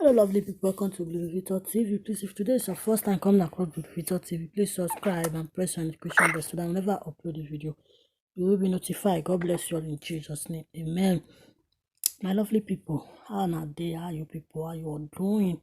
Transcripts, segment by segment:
Hello, lovely people. Welcome to Blue Victor TV. Please, if today is your first time coming across Blue Victor TV, please subscribe and press on the notification bell so that whenever I upload a video, you will be notified. God bless you all in Jesus' name. Amen. My lovely people, how are they? How you people? How you all doing?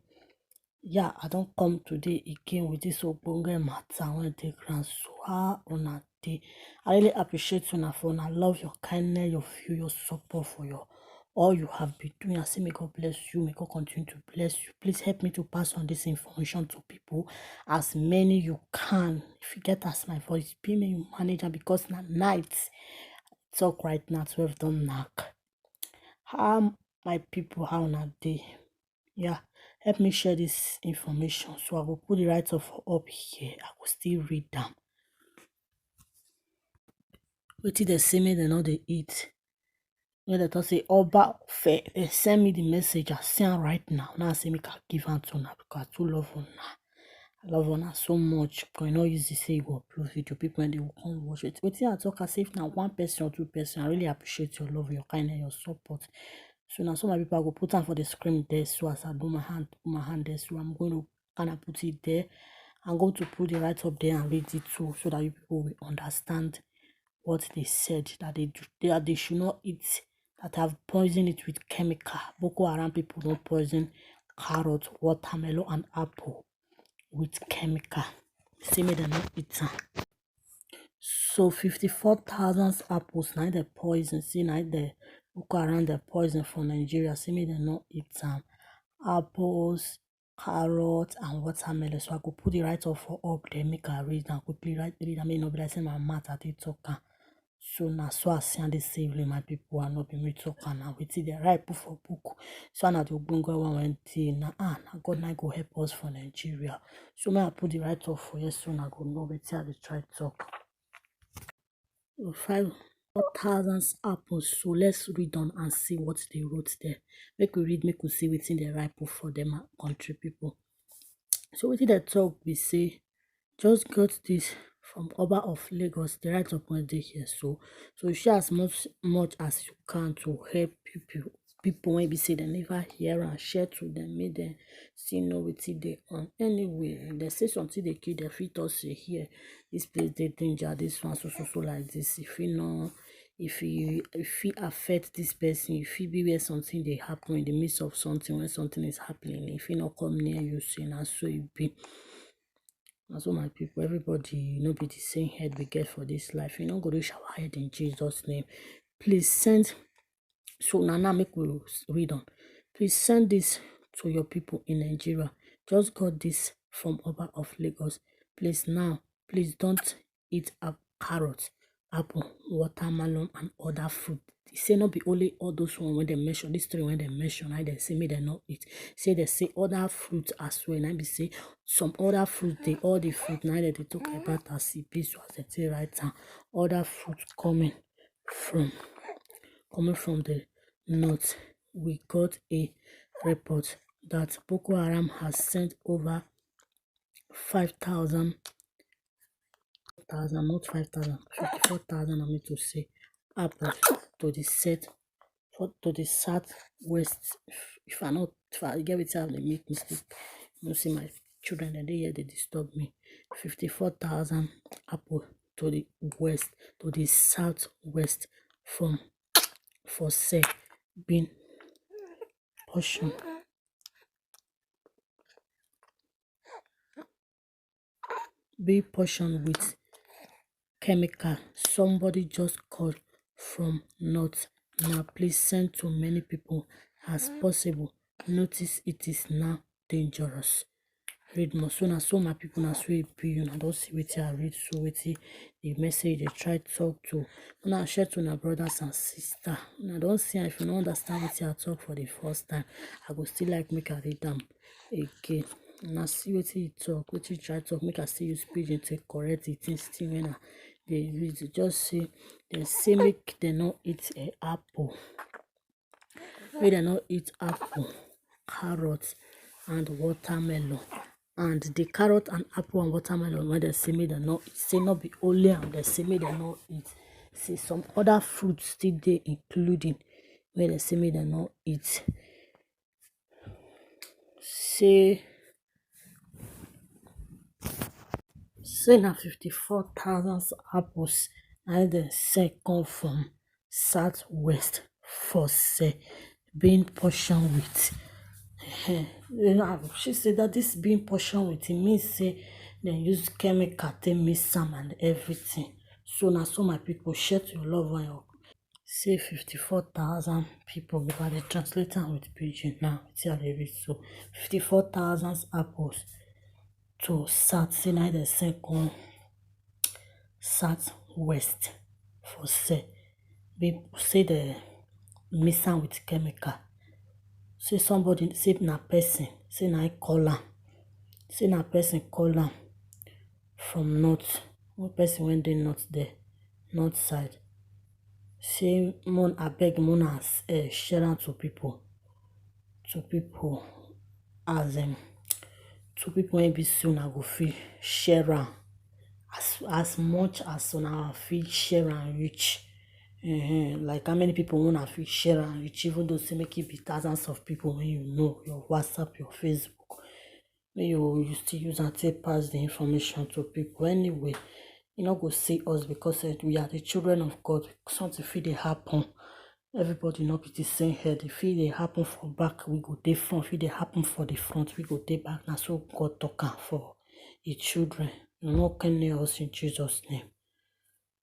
Yeah, I don't come today again with this ogbonge matter when they grand. So how on day? I really appreciate you for I love your kindness, your view, your support for your all you have been doing. I say may God bless you, may God continue to bless you. Please help me to pass on this information to people, as many you can. If you get as my voice, be me you manager because na night talk right now 12 don't knock. How my people, how on day? Yeah, help me share this information so I will put the right of up here. I will still read them. Wait till they say me they know they eat. When they talk say Oba fair, they send me the message. I see am right now. Now I say me can give am to una because I too love una. I love una so much. Because you know easy say you go upload video. People when they will come watch it. Wait till I talk as if now one person or two person. I really appreciate your love, your kindness, your support. So now some people I go put on for the screen there. So as I do put my hand there. So I'm going to kind of put it there. I'm going to put it right up there and read it too, so that you people will understand what they said that they should not eat, that have poisoned it with chemical. Boko Haram people don't poison carrot, watermelon, and apple with chemical. See me they not eat them. So 54,000 apples now the poison. See now the Boko Haram the poison for Nigeria. See me they not eat them. Apples, carrot, and watermelon. So I could put it right off for up there, make a read and quickly read. I mean, no be like say my math at it talk. So now so I see this safely my people are not being me talk now. We see the right book for book. So now the bungo one went na God now go help us for Nigeria. So may I put the right off for yes soon I go know we see how they try talk. 5,000 apples. So let's read on and see what they wrote there. Make we read, make we see what's in the right book for them country people. So wetin dem talk we say just got this from Oba of Lagos. The right up one day here. So share as much as you can to help people when we say they never hear and share to them, make them see know wetin dey on. Anyway, if they say something they kill, they fit us say here this place dey danger, this one so like this. If you know, if you affect this person, if you be where something they happen in the midst of something, when something is happening, if you not come near you, say na so it be. And so my people, everybody be the same head we get for this life. You know, go to shower head in Jesus' name. Please send. So now make we read on. Please send this to your people in Nigeria. Just got this from Oba of Lagos. Please don't eat carrot, apple, watermelon, and other fruit. They say not be only all those one when they mention, these three when they mention, I they say me they not eat. Say they say other fruit as well. And I be say some other fruit, all the fruit now that they talk about as it be, so as they say right now, other fruit coming from the north. We got a report that Boko Haram has sent over 5,000, not 5,000, 54,000, I mean to say, apples to the southwest. If I get it out, they make mistake. You see my children and they disturb me. 54,000 apple to the west, to the southwest for sale being portion. Be portion with chemical. Somebody just called from north. Now please send to many people as possible. Notice it is now dangerous. Read more. So now so my people now so it be you. I don't see what I read, so what the message they try to talk to. Now share to my brothers and sisters. I don't see if you don't understand what I talk for the first time. I go still like make I read them again. Now see what you talk, what you try to talk, make I see you speaking to correct it still when they read it. Just say they say make they not eat a apple. Make they not eat apple, carrots, and watermelon. And the carrot and apple and watermelon when they say me they not say not be only and they say me they not eat. See some other fruits still they including where they say me they not eat. say na 54,000 apples na dem sell come from southwest for sale, being portioned with she say that this being portioned with, it means say dem use chemical take mix am and everything. So na so my people, share to your love one. Say 54,000 people, because I dey translate am with pidgin now. See how they read. So 54,000 apples to south, say na dem sell come southwest for sale. People say they mix am with chemical. Say somebody, say na person, say na I call am, say na person call am from north, one person when dey north there, north side. Say mon abeg mona share am to people as to people wey be say una go fit share am as much as una fit share am reach. Like how many people una fit share am reach, even though say make it be thousands of people when you know, your WhatsApp, your Facebook, when you still use and take pass the information to people. Anyway, you no go see us because we are the children of God. Something fit dey happen, everybody no be the same head. If it dey happen for back, we go dey front. If it dey happen for the front, we go dey back. Na so God talk am for the children. You no can near us in Jesus' name.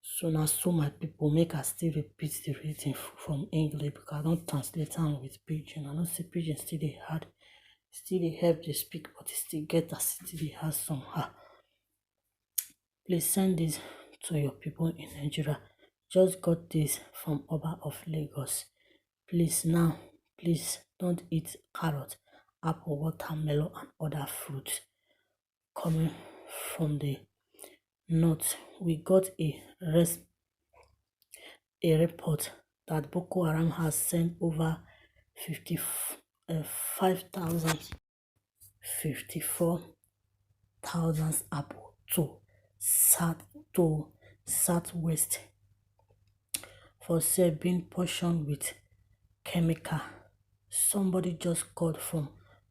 So now, so my people, make us still repeat the reading from English, because I don't translate am with pidgin. I know say pidgin still dey hard, still dey help they speak, but it still get as it dey hard somehow. Please send this to your people in Nigeria. Just got this from Oba of Lagos. Please now, please don't eat carrot, apple, watermelon, and other fruits coming from the north. We got a report that Boko Haram has sent over 54,000 apple to southwest for sale, being portioned with chemical. Somebody just called from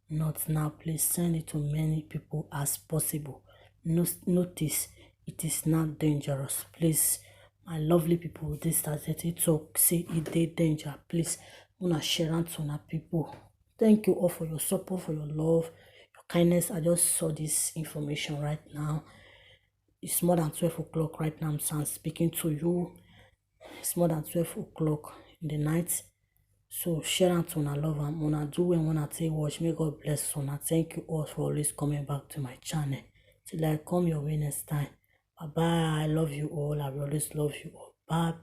north now. Please send it to many people as possible. Notice it is not dangerous. Please, my lovely people, this started talk say it dey danger. Please, wanna share out to our people. Thank you all for your support, for your love, your kindness. I just saw this information right now. It's more than 12 o'clock right now. I'm speaking to you. It's more than 12 o'clock in the night. So share out to our love and wanna do and wanna take watch. May God bless you. Thank you all for always coming back to my channel. Till I come your way next time. Bye bye. I love you all. I will always love you all. Bye.